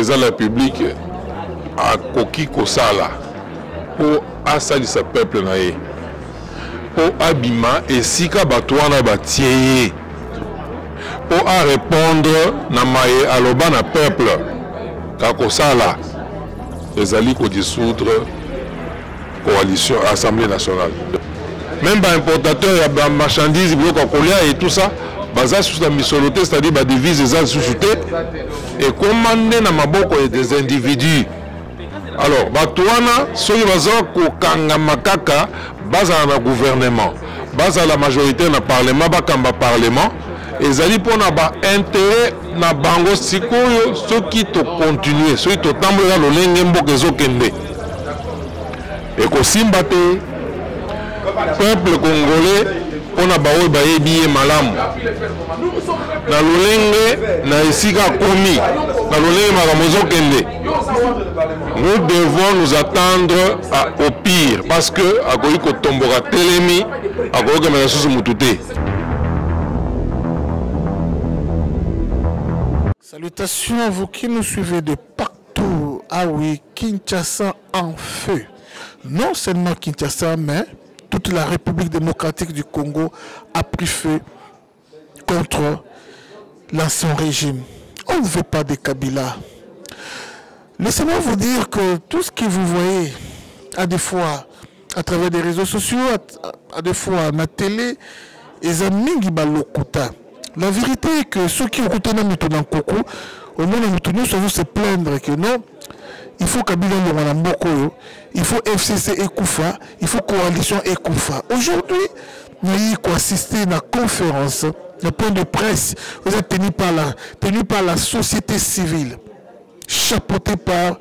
président de la République a koki kosala pour asalisa peuple na ye pour abima esika bato wana batie pour a répondre na maye aloba na peuple ka kosala ezali ko dissoudre coalition Assemblée nationale. Même ba importateur ya ba marchandises biloko kolia et tout ça baza sous la misoloté, c'est-à-dire ba devise za sous-souté et commandé na maboko des individus. Alors bato wana soki baza kokanga makaka baza na gouvernement, baza la majorité na parlement, bakamba parlement ezali pona ba intérêt na bango sikoyo soki to continuer soki to tambola lolenge mboka ezokende ekosimba te peuple congolais pona baoyo bayebi ye malamu na lolenge na esika komi na lolenge makambo ezokende. Nous devons nous attendre au pire parce que akoki kotomboka telemi akoki kemela susu mutu te. Salutations à vous qui nous suivez de partout. Ah oui, Kinshasa en feu. Non seulement Kinshasa, mais toute la République démocratique du Congo a pris feu contre l'ancien régime. On ne veut pas de Kabila. Laissez-moi vous dire que tout ce que vous voyez, à des fois à travers des réseaux sociaux, à des fois à la télé, les amis qui balokuta. La vérité est que ceux qui ont écouté dans Koko, au moins nous savons se plaindre que non, il faut Kabila Mboko, il faut FCC et Koufa, il faut coalition et Koufa. Aujourd'hui, nous avons assisté à une conférence, un point de presse, vous êtes tenu par la société civile, chapeauté par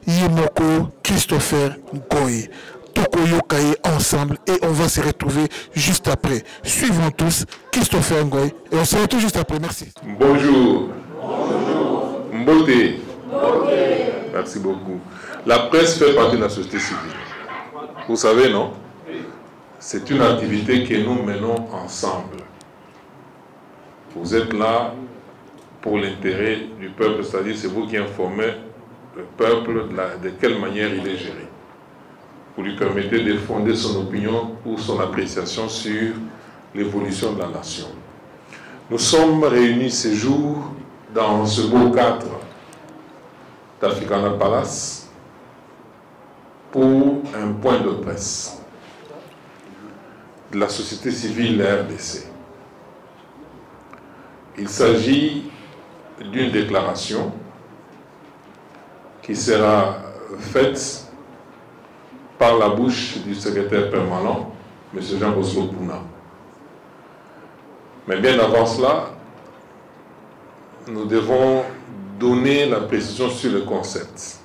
Yemoko Christopher Ngoy. Tokoyokaye ensemble et on va se retrouver juste après. Suivons tous Christopher Ngoy et on se retrouve juste après. Merci. Bonjour. Bonjour. Mbote. Merci beaucoup. La presse fait partie de la société civile. Vous savez, non? C'est une activité que nous menons ensemble. Vous êtes là pour l'intérêt du peuple, c'est-à-dire c'est vous qui informez le peuple de quelle manière il est géré. Vous lui permettez de fonder son opinion ou son appréciation sur l'évolution de la nation. Nous sommes réunis ce jour dans ce beau cadre d'Africana Palace pour un point de presse de la société civile RDC. Il s'agit d'une déclaration qui sera faite par la bouche du secrétaire permanent, M. Jean-Bosco Pouna. Mais bien avant cela, nous devons donner la précision sur le concept.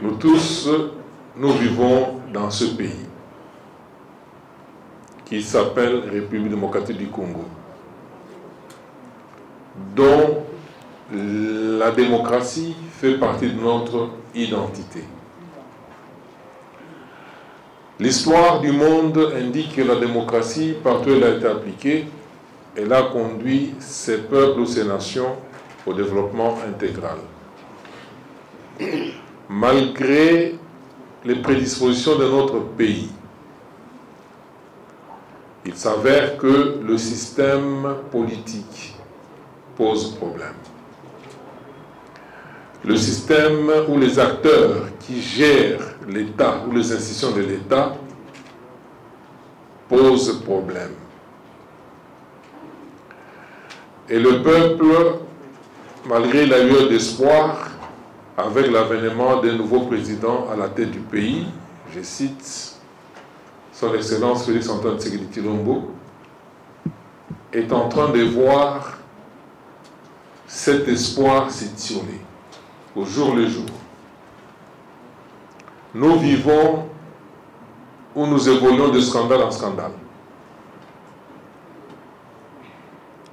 Nous tous, nous vivons dans ce pays qui s'appelle République démocratique du Congo, dont la démocratie fait partie de notre identité. L'histoire du monde indique que la démocratie, partout où elle a été appliquée, elle a conduit ces peuples ou ces nations au développement intégral. Malgré les prédispositions de notre pays, il s'avère que le système politique pose problème. Le système où les acteurs qui gèrent l'État ou les institutions de l'État posent problème. Et le peuple, malgré la lueur d'espoir, avec l'avènement d'un nouveau président à la tête du pays, je cite son Excellence Félix Antoine Tshisekedi Tshilombo, est en train de voir cet espoir s'étioler au jour le jour. Nous vivons où nous évoluons de scandale en scandale.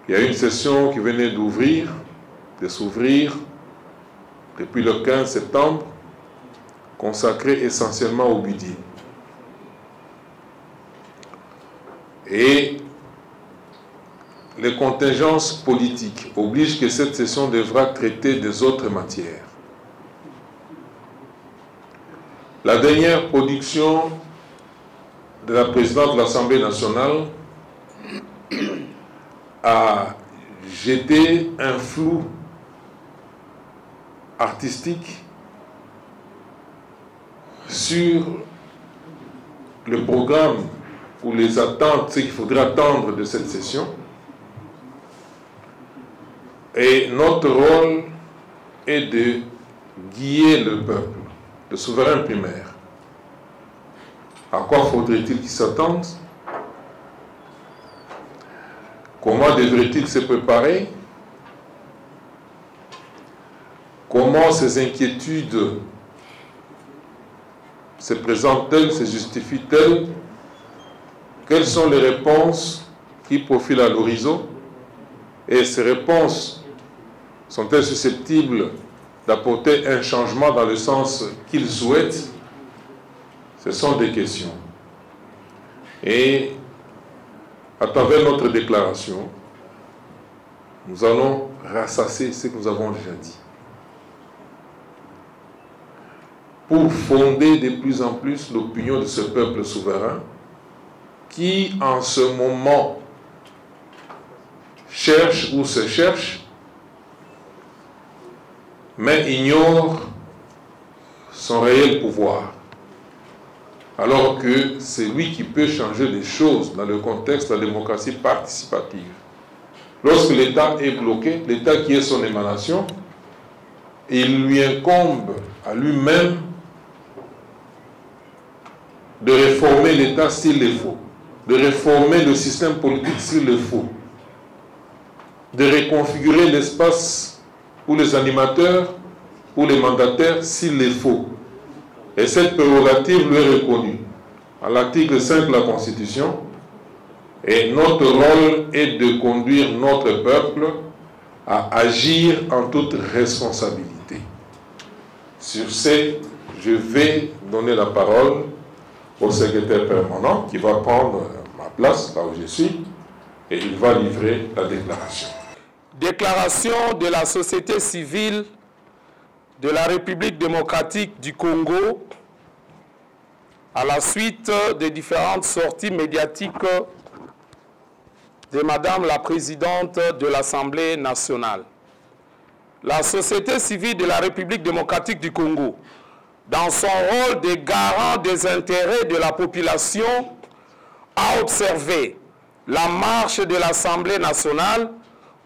Il y a une session qui venait de s'ouvrir depuis le 15 septembre, consacrée essentiellement au budget. Et les contingences politiques obligent que cette session devra traiter des autres matières. La dernière production de la présidente de l'Assemblée nationale a jeté un flou artistique sur le programme ou les attentes, ce qu'il faudrait attendre de cette session. Et notre rôle est de guider le peuple, le souverain primaire. À quoi faudrait-il qu'il s'attende? Comment devrait-il se préparer? Comment ces inquiétudes se présentent-elles, se justifient-elles? Quelles sont les réponses qui profilent à l'horizon? Et ces réponses sont-elles susceptibles d'apporter un changement dans le sens qu'ils souhaitent? Ce sont des questions. Et à travers notre déclaration, nous allons rassasier ce que nous avons déjà dit, pour fonder de plus en plus l'opinion de ce peuple souverain qui, en ce moment, cherche ou se cherche, mais ignore son réel pouvoir. Alors que c'est lui qui peut changer les choses dans le contexte de la démocratie participative. Lorsque l'État est bloqué, l'État qui est son émanation, il lui incombe à lui-même de réformer l'État s'il le faut, de réformer le système politique s'il le faut, de reconfigurer l'espace pour les animateurs, pour les mandataires s'il le faut. Et cette prérogative lui est reconnue à l'article 5 de la Constitution. Et notre rôle est de conduire notre peuple à agir en toute responsabilité. Sur ce, je vais donner la parole au secrétaire permanent qui va prendre ma place là où je suis et il va livrer la déclaration. Déclaration de la société civile de la République démocratique du Congo à la suite des différentes sorties médiatiques de Madame la Présidente de l'Assemblée nationale. La société civile de la République démocratique du Congo, dans son rôle de garant des intérêts de la population, a observé la marche de l'Assemblée nationale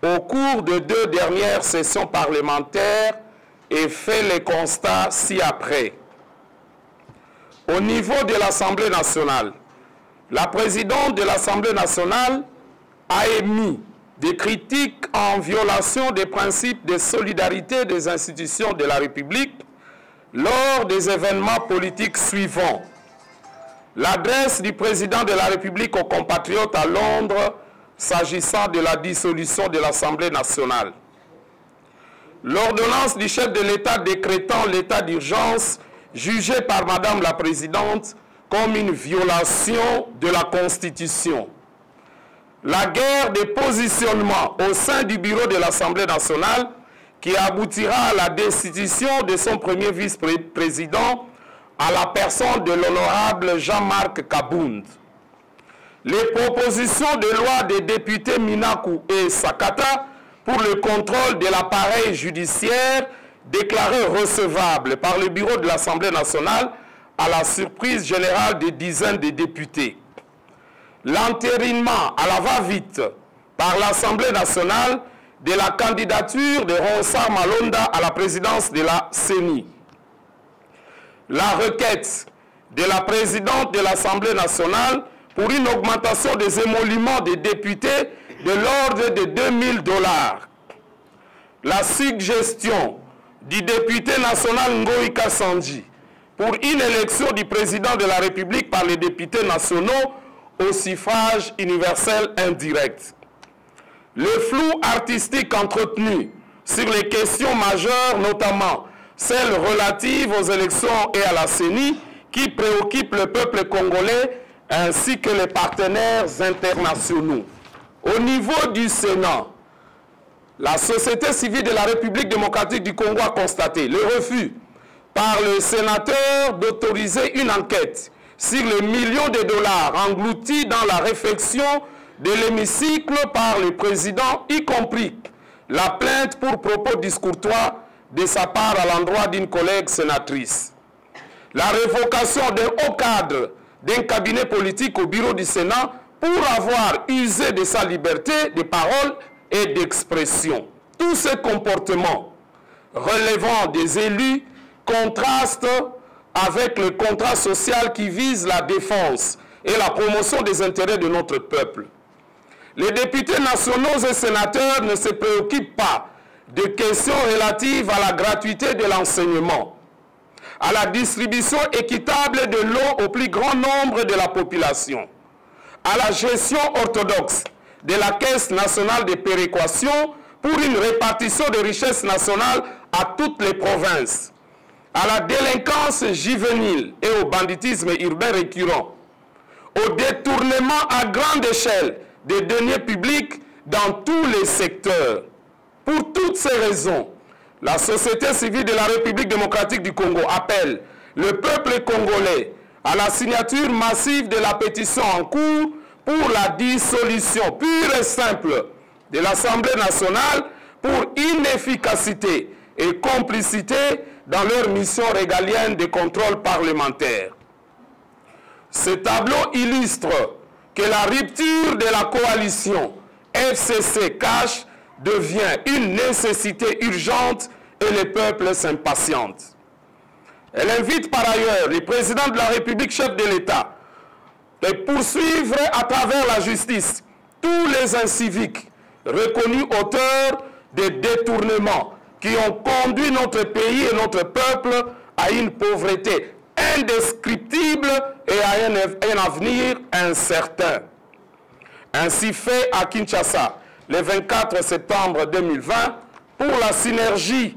au cours de 2 dernières sessions parlementaires et fait les constats ci-après. Au niveau de l'Assemblée nationale, la présidente de l'Assemblée nationale a émis des critiques en violation des principes de solidarité des institutions de la République lors des événements politiques suivants. L'adresse du président de la République aux compatriotes à Londres s'agissant de la dissolution de l'Assemblée nationale. L'ordonnance du chef de l'État décrétant l'état d'urgence jugée par Madame la Présidente comme une violation de la Constitution. La guerre des positionnements au sein du bureau de l'Assemblée nationale qui aboutira à la destitution de son premier vice-président à la personne de l'honorable Jean-Marc Kabound. Les propositions de loi des députés Minakou et Sakata pour le contrôle de l'appareil judiciaire déclarées recevables par le bureau de l'Assemblée nationale à la surprise générale des dizaines de députés. L'entérinement à la va-vite par l'Assemblée nationale de la candidature de Ronsard Malonda à la présidence de la CENI. La requête de la présidente de l'Assemblée nationale pour une augmentation des émoluments des députés de l'ordre de $2000. La suggestion du député national Ngoï Kassanji pour une élection du président de la République par les députés nationaux au suffrage universel indirect. Le flou artistique entretenu sur les questions majeures, notamment celles relatives aux élections et à la CENI, qui préoccupent le peuple congolais ainsi que les partenaires internationaux. Au niveau du Sénat, la société civile de la République démocratique du Congo a constaté le refus par le sénateur d'autoriser une enquête sur les millions de dollars engloutis dans la réflexion de l'hémicycle par le président, y compris la plainte pour propos discourtois de sa part à l'endroit d'une collègue sénatrice. La révocation d'un haut cadre d'un cabinet politique au bureau du Sénat pour avoir usé de sa liberté de parole et d'expression. Tous ces comportements relevant des élus contrastent avec le contrat social qui vise la défense et la promotion des intérêts de notre peuple. Les députés nationaux et sénateurs ne se préoccupent pas de questions relatives à la gratuité de l'enseignement, à la distribution équitable de l'eau au plus grand nombre de la population, à la gestion orthodoxe de la Caisse nationale de péréquation pour une répartition des richesses nationales à toutes les provinces, à la délinquance juvénile et au banditisme urbain récurrent, au détournement à grande échelle des deniers publics dans tous les secteurs. Pour toutes ces raisons, la société civile de la République démocratique du Congo appelle le peuple congolais à la signature massive de la pétition en cours pour la dissolution pure et simple de l'Assemblée nationale pour inefficacité et complicité dans leur mission régalienne de contrôle parlementaire. Ce tableau illustre que la rupture de la coalition FCC-CACH devient une nécessité urgente et le peuple s'impatiente. Elle invite par ailleurs le président de la République, chef de l'État, de poursuivre à travers la justice tous les inciviques reconnus auteurs des détournements qui ont conduit notre pays et notre peuple à une pauvreté indescriptible et à un avenir incertain. Ainsi fait à Kinshasa, le 24 septembre 2020, pour la synergie,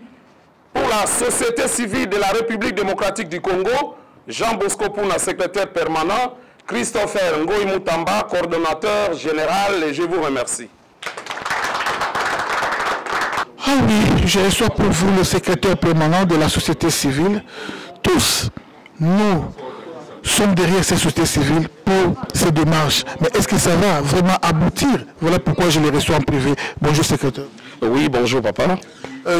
pour la société civile de la République démocratique du Congo, Jean Bosco Pouna, secrétaire permanent, Christopher Ngoï Moutamba, coordonnateur général, et je vous remercie. Ah oui, je reçois pour vous le secrétaire permanent de la société civile. Tous, nous sommes derrière cette société civile pour ces démarches. Mais est-ce que ça va vraiment aboutir? Voilà pourquoi je les reçois en privé. Bonjour secrétaire. Oui, bonjour papa.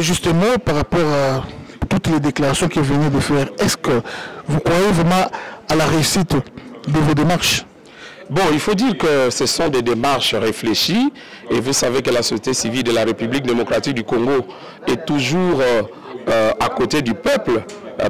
Justement, par rapport à toutes les déclarations que vous venez de faire, est-ce que vous croyez vraiment à la réussite de vos démarches? Bon, il faut dire que ce sont des démarches réfléchies et vous savez que la société civile de la République démocratique du Congo est toujours à côté du peuple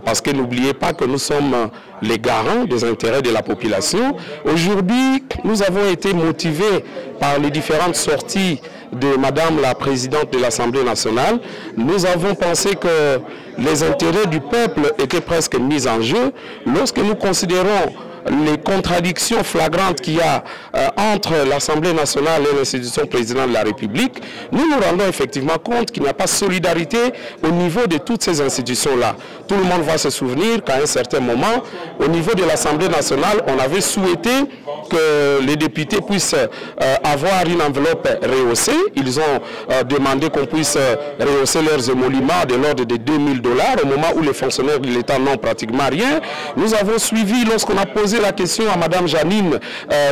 parce que n'oubliez pas que nous sommes les garants des intérêts de la population. Aujourd'hui, nous avons été motivés par les différentes sorties de Madame la Présidente de l'Assemblée nationale. Nous avons pensé que les intérêts du peuple étaient presque mis en jeu lorsque nous considérons les contradictions flagrantes qu'il y a entre l'Assemblée nationale et l'institution présidente de la République. Nous nous rendons effectivement compte qu'il n'y a pas de solidarité au niveau de toutes ces institutions-là. Tout le monde va se souvenir qu'à un certain moment, au niveau de l'Assemblée nationale, on avait souhaité que les députés puissent avoir une enveloppe rehaussée. Ils ont demandé qu'on puisse rehausser leurs émoluments de l'ordre de 2000 $, au moment où les fonctionnaires de l'État n'ont pratiquement rien. Nous avons suivi, lorsqu'on a posé la question à Mme Janine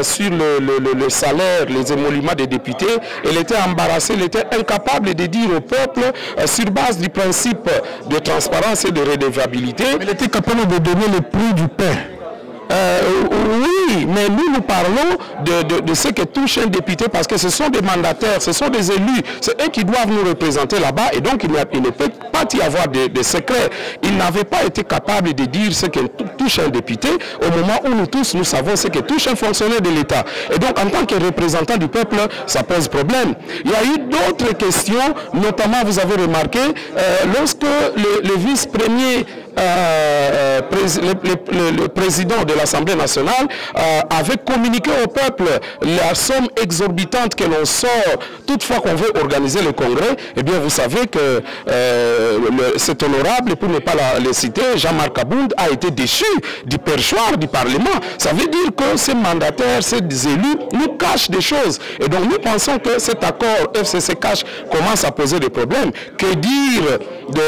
sur le salaire, les émoluments des députés, elle était embarrassée, elle était incapable de dire au peuple, sur base du principe de transparence et de redevabilité. Elle était capable de donner le prix du pain. Oui, mais nous parlons de ce que touche un député parce que ce sont des mandataires, ce sont des élus, c'est eux qui doivent nous représenter là-bas et donc il ne peut pas y avoir de secret. Ils n'avaient pas été capables de dire ce que touche un député au moment où nous tous nous savons ce que touche un fonctionnaire de l'État. Et donc en tant que représentant du peuple, ça pose problème. Il y a eu d'autres questions, notamment vous avez remarqué, lorsque le vice-premier le président de l'Assemblée nationale avait communiqué au peuple la somme exorbitante que l'on sort toutefois qu'on veut organiser le congrès. Eh bien, vous savez que cet honorable, pour ne pas le citer, Jean-Marc Abound, a été déchu du perchoir du Parlement. Ça veut dire que ces mandataires, ces élus nous cachent des choses. Et donc, nous pensons que cet accord FCC cache commence à poser des problèmes. Que dire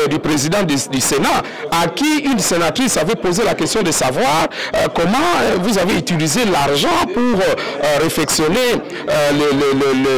du président du Sénat, à qui une sénatrice avait posé la question de savoir comment vous avez utilisé l'argent pour réfectionner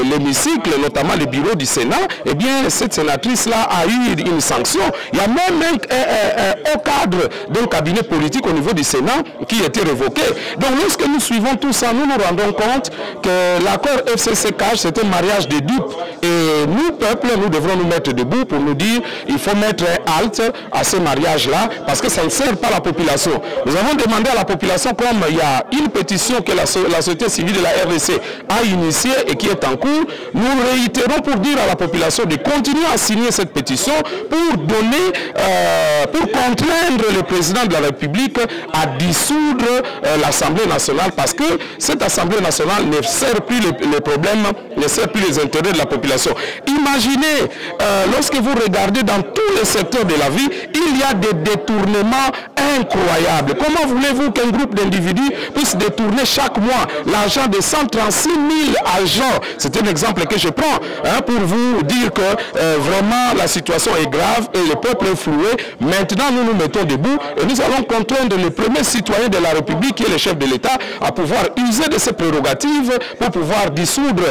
l'hémicycle, notamment le bureau du Sénat. Eh bien, cette sénatrice-là a eu une sanction. Il y a même un cadre d'un cabinet politique au niveau du Sénat qui a été révoqué. Donc, lorsque nous suivons tout ça, nous nous rendons compte que l'accord FCC cache, c'est un mariage de dupes. Et nous, peuple, nous devrons nous mettre debout pour nous dire il faut mettre un halte à ce mariage-là parce que ça ne sert pas la population. Nous avons demandé à la population, comme il y a une pétition que la société civile de la RDC a initiée et qui est en cours, nous réitérons pour dire à la population de continuer à signer cette pétition pour donner, pour contraindre le président de la République à dissoudre l'Assemblée nationale parce que cette Assemblée nationale ne sert plus les problèmes, ne sert plus les intérêts de la population. Imaginez, lorsque vous regardez dans tous les secteurs de la vie, il y a des détournements incroyables. Comment voulez-vous qu'un groupe d'individus puisse détourner chaque mois l'argent de 136 000 agents? C'est un exemple que je prends pour vous dire que vraiment la situation est grave et le peuple est floué. Maintenant, nous nous mettons debout et nous allons contraindre le premier citoyen de la République, qui est le chef de l'État, à pouvoir user de ses prérogatives pour pouvoir dissoudre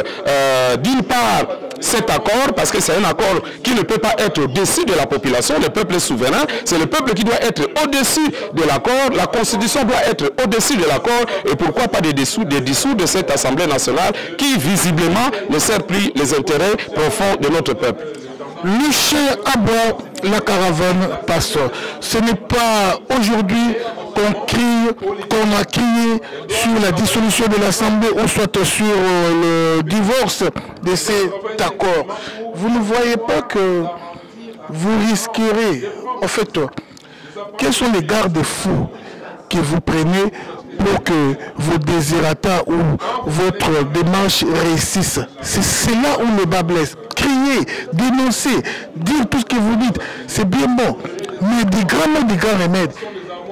d'une part cet accord, parce que c'est un accord qui ne peut pas être au-dessus de la population. Le peuple est souverain, c'est le peuple qui doit être au-dessus de l'accord, la Constitution doit être au-dessus de l'accord, et pourquoi pas de dissoudre cette Assemblée nationale qui visiblement ne sert plus les intérêts profonds de notre peuple. Luché à bord, la caravane passe. Ce n'est pas aujourd'hui qu'on a crié sur la dissolution de l'Assemblée ou soit sur le divorce de cet accord. Vous ne voyez pas que vous risquerez, en fait, quels sont les garde-fous que vous prenez pour que vos désirata ou votre démarche réussisse? C'est là où le bas blesse. Crier, dénoncer, dire tout ce que vous dites, c'est bien bon. Mais des grands mots, des grands remèdes,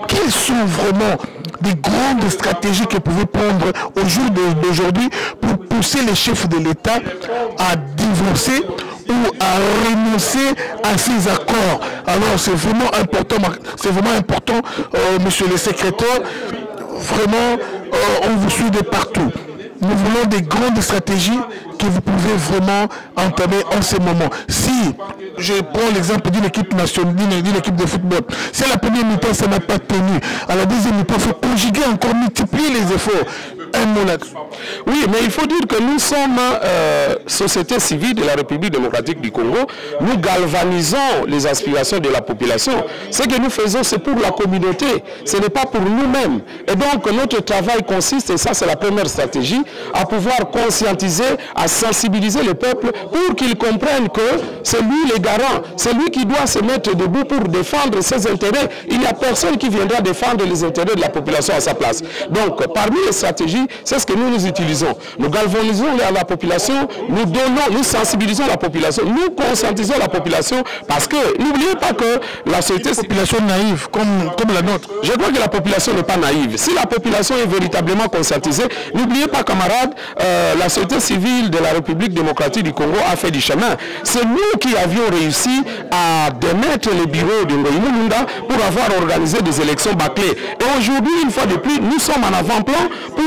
quelles sont vraiment des grandes stratégies que vous pouvez prendre au jour d'aujourd'hui pour pousser les chefs de l'État à divorcer ou à renoncer à ces accords? Alors c'est vraiment important, monsieur le secrétaire. Vraiment, on vous suit de partout. Nous voulons des grandes stratégies que vous pouvez vraiment entamer en ce moment. Si je prends l'exemple d'une équipe nationale, d'une équipe de football, si à la première mi-temps ça n'a pas tenu, à la deuxième mi-temps il faut conjuguer encore, multiplier les efforts. Un mot là-dessus. Oui, mais il faut dire que nous sommes société civile de la République démocratique du Congo. Nous galvanisons les aspirations de la population. Ce que nous faisons, c'est pour la communauté. Ce n'est pas pour nous-mêmes. Et donc, notre travail consiste, et ça c'est la première stratégie, à pouvoir conscientiser, à sensibiliser le peuple pour qu'ils comprennent que c'est lui le garant. C'est lui qui doit se mettre debout pour défendre ses intérêts. Il n'y a personne qui viendra défendre les intérêts de la population à sa place. Donc, parmi les stratégies, c'est ce que nous utilisons. Nous galvanisons la population, nous sensibilisons la population, nous conscientisons la population parce que n'oubliez pas que la société... Une population naïve comme la nôtre. Je crois que la population n'est pas naïve. Si la population est véritablement conscientisée, n'oubliez pas, camarades, la société civile de la République démocratique du Congo a fait du chemin. C'est nous qui avions réussi à démettre les bureaux de Ngoï Mulunda pour avoir organisé des élections bâclées. Et aujourd'hui, une fois de plus, nous sommes en avant-plan pour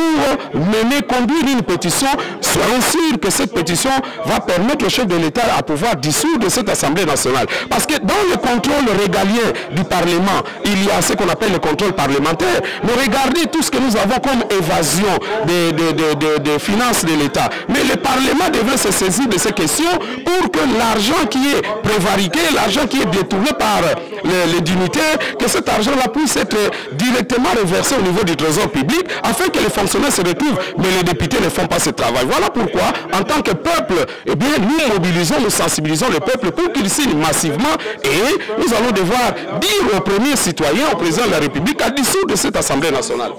conduire une pétition. Soyons sûrs que cette pétition va permettre au chef de l'État à pouvoir dissoudre cette Assemblée nationale. Parce que dans le contrôle régalien du Parlement, il y a ce qu'on appelle le contrôle parlementaire. Mais regardez tout ce que nous avons comme évasion des finances de l'État. Mais le Parlement Parlement devrait se saisir de ces questions pour que l'argent qui est prévariqué, l'argent qui est détourné par les dignitaires, que cet argent-là puisse être directement reversé au niveau du trésor public afin que les fonctionnaires se retrouvent. Mais les députés ne font pas ce travail. Voilà pourquoi, en tant que peuple, eh bien, nous mobilisons, nous sensibilisons le peuple pour qu'il signe massivement et nous allons devoir dire aux premiers citoyens, au président de la République, à dissoudre cette Assemblée nationale.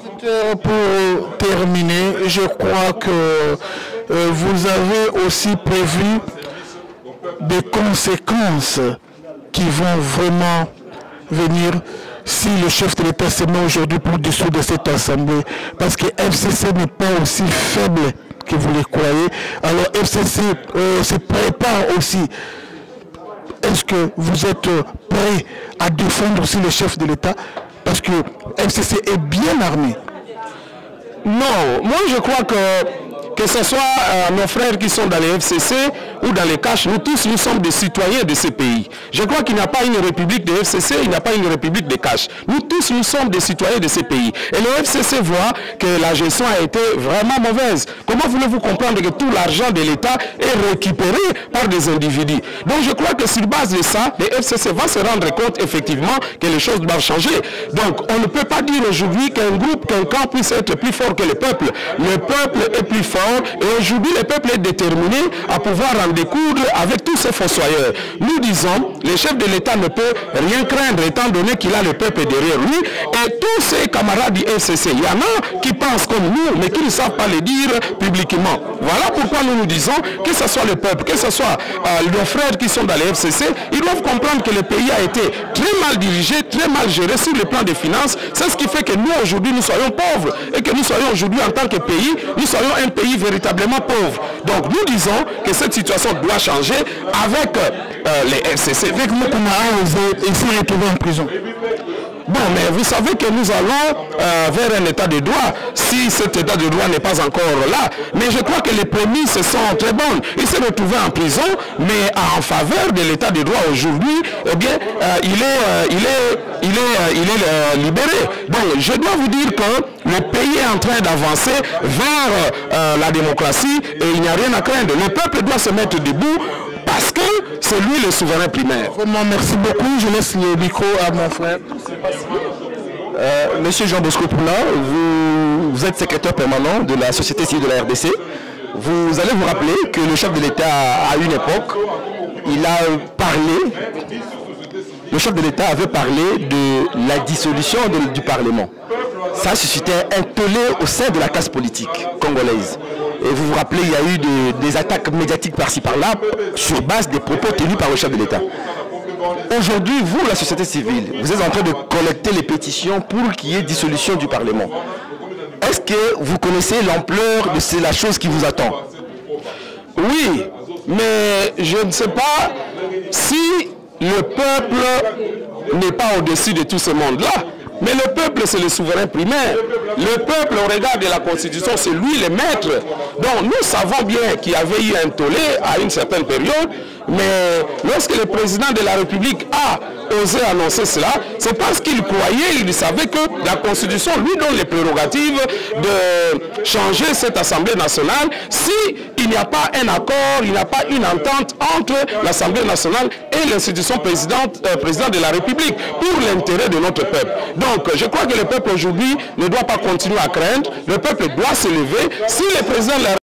Pour terminer, je crois que vous avez aussi prévu des conséquences qui vont vraiment venir si le chef de l'État se met aujourd'hui pour dissoudre cette Assemblée. Parce que FCC n'est pas aussi faible que vous le croyez. Alors FCC se prépare aussi. Est-ce que vous êtes prêt à défendre aussi le chef de l'État? Parce que FCC est bien armé. Non, moi je crois que ce soit nos frères qui sont dans les FCC ou dans les caches, nous tous nous sommes des citoyens de ces pays. Je crois qu'il n'y a pas une république de FCC, il n'y a pas une république de caches. Nous tous nous sommes des citoyens de ces pays. Et le FCC voit que la gestion a été vraiment mauvaise. Comment voulez-vous comprendre que tout l'argent de l'État est récupéré par des individus? Donc je crois que sur base de ça, le FCC va se rendre compte effectivement que les choses doivent changer. Donc on ne peut pas dire aujourd'hui qu'un groupe, qu'un camp puisse être plus fort que le peuple. Le peuple est plus fort. Et aujourd'hui, le peuple est déterminé à pouvoir en découdre avec tous ces fossoyeurs. Nous disons, le chef de l'État ne peut rien craindre étant donné qu'il a le peuple derrière lui. Et tous ses camarades du FCC, il y en a qui pensent comme nous, mais qui ne savent pas le dire publiquement. Voilà pourquoi nous nous disons que ce soit le peuple, que ce soit nos frères qui sont dans les FCC, ils doivent comprendre que le pays a été très mal dirigé, très mal géré sur le plan des finances. C'est ce qui fait que nous, aujourd'hui, nous soyons pauvres. Et que nous soyons aujourd'hui, en tant que pays, nous soyons un pays véritablement pauvre. Donc nous disons que cette situation doit changer avec les FCC. Avec Moukoumara, il faut retrouver en prison. Bon, mais vous savez que nous allons vers un état de droit, si cet état de droit n'est pas encore là. Mais je crois que les prémices sont très bonnes. Il s'est retrouvé en prison, mais en faveur de l'état de droit aujourd'hui, eh bien, il est libéré. Donc, je dois vous dire que le pays est en train d'avancer vers la démocratie et il n'y a rien à craindre. Le peuple doit se mettre debout parce que c'est lui le souverain primaire. Vraiment, merci beaucoup. Je laisse le micro à mon frère. Monsieur Jean Bosco Poula, vous êtes secrétaire permanent de la société civile de la RDC. Vous allez vous rappeler que le chef de l'État, à une époque, il a parlé, le chef de l'État avait parlé de la dissolution du Parlement. Ça a suscité un tollé au sein de la classe politique congolaise. Et vous vous rappelez, il y a eu des attaques médiatiques par-ci par-là sur base des propos tenus par le chef de l'État. Aujourd'hui, vous, la société civile, vous êtes en train de collecter les pétitions pour qu'il y ait dissolution du Parlement. Est-ce que vous connaissez l'ampleur de la chose qui vous attend? Oui, mais je ne sais pas si le peuple n'est pas au-dessus de tout ce monde-là. Mais le peuple, c'est le souverain primaire. Le peuple, au regard de la Constitution, c'est lui le maître. Donc nous savons bien qu'il y avait eu un tollé à une certaine période, mais lorsque le président de la République a osé annoncer cela, c'est parce qu'il croyait, il savait que la Constitution lui donne les prérogatives de changer cette Assemblée nationale si il n'y a pas un accord, il n'y a pas une entente entre l'Assemblée nationale et l'institution président de la République pour l'intérêt de notre peuple. Donc je crois que le peuple aujourd'hui ne doit pas continuer à craindre, le peuple doit se lever. Si le président de la